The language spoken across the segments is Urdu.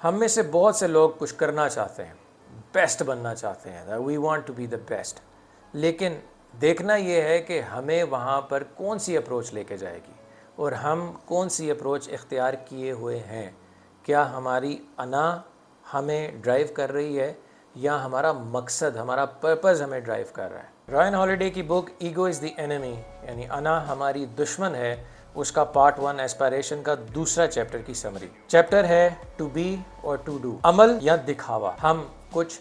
ہم میں سے بہت سے لوگ کچھ کرنا چاہتے ہیں، بیسٹ بننا چاہتے ہیں، we want to be the best, لیکن دیکھنا یہ ہے کہ ہمیں وہاں پر کون سی اپروچ لے کے جائے گی اور ہم کون سی اپروچ اختیار کیے ہوئے ہیں۔ کیا ہماری انا ہمیں ڈرائیو کر رہی ہے یا ہمارا مقصد، ہمارا پرپز ہمیں ڈرائیو کر رہا ہے؟ رائن ہالیڈے کی بک ایگو از دی اینمی، یعنی انا ہماری دشمن ہے، اس کا پارٹ 1 ایسپائریشن کا دوسرا چیپٹر کی سمری۔ چیپٹر ہے ٹو بی اور ٹو ڈو، عمل یا دکھاوا۔ ہم کچھ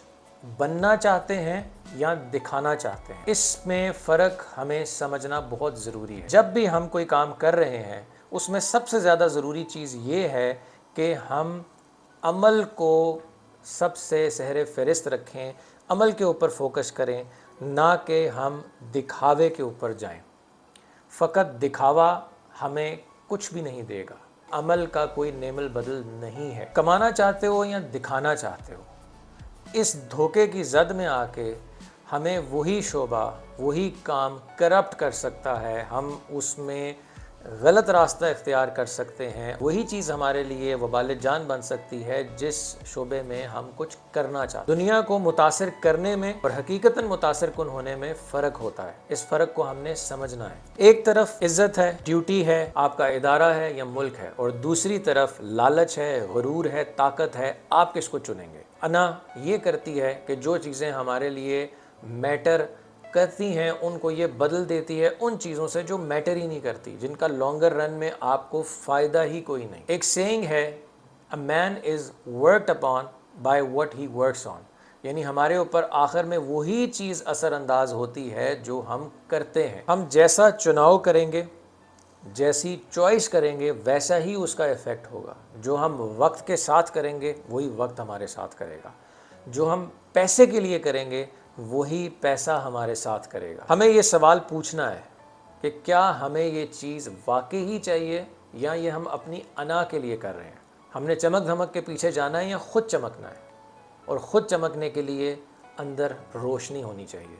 بننا چاہتے ہیں یا دکھانا چاہتے ہیں، اس میں فرق ہمیں سمجھنا بہت ضروری ہے۔ جب بھی ہم کوئی کام کر رہے ہیں اس میں سب سے زیادہ ضروری چیز یہ ہے کہ ہم عمل کو سب سے سہرے فہرست رکھیں، عمل کے اوپر فوکس کریں، نہ کہ ہم دکھاوے کے اوپر جائیں۔ فقط دکھاوا ہمیں کچھ بھی نہیں دے گا، عمل کا کوئی نعم البدل نہیں ہے۔ کمانا چاہتے ہو یا دکھانا چاہتے ہو، اس دھوکے کی زد میں آ کے ہمیں وہی شعبہ، وہی کام کرپٹ کر سکتا ہے، ہم اس میں غلط راستہ اختیار کر سکتے ہیں، وہی چیز ہمارے لیے وبال جان بن سکتی ہے جس شعبے میں ہم کچھ کرنا چاہتے ہیں۔ دنیا کو متاثر کرنے میں اور حقیقتاً متاثر کن ہونے میں فرق ہوتا ہے، اس فرق کو ہم نے سمجھنا ہے۔ ایک طرف عزت ہے، ڈیوٹی ہے، آپ کا ادارہ ہے یا ملک ہے، اور دوسری طرف لالچ ہے، غرور ہے، طاقت ہے، آپ کس کو چنیں گے؟ انا یہ کرتی ہے کہ جو چیزیں ہمارے لیے میٹر کرتی ہیں ان کو یہ بدل دیتی ہے ان چیزوں سے جو میٹر ہی نہیں کرتی، جن کا لانگر رن میں آپ کو فائدہ ہی کوئی نہیں۔ ایک سینگ ہے، a man is worked upon by what he works on، یعنی ہمارے اوپر آخر میں وہی چیز اثر انداز ہوتی ہے جو ہم کرتے ہیں۔ ہم جیسا چناؤ کریں گے، جیسی چوائس کریں گے، ویسا ہی اس کا ایفیکٹ ہوگا۔ جو ہم وقت کے ساتھ کریں گے وہی وقت ہمارے ساتھ کرے گا، جو ہم پیسے کے لیے کریں گے وہی پیسہ ہمارے ساتھ کرے گا۔ ہمیں یہ سوال پوچھنا ہے کہ کیا ہمیں یہ چیز واقعی ہی چاہیے یا یہ ہم اپنی انا کے لیے کر رہے ہیں؟ ہم نے چمک دھمک کے پیچھے جانا ہے یا خود چمکنا ہے؟ اور خود چمکنے کے لیے اندر روشنی ہونی چاہیے۔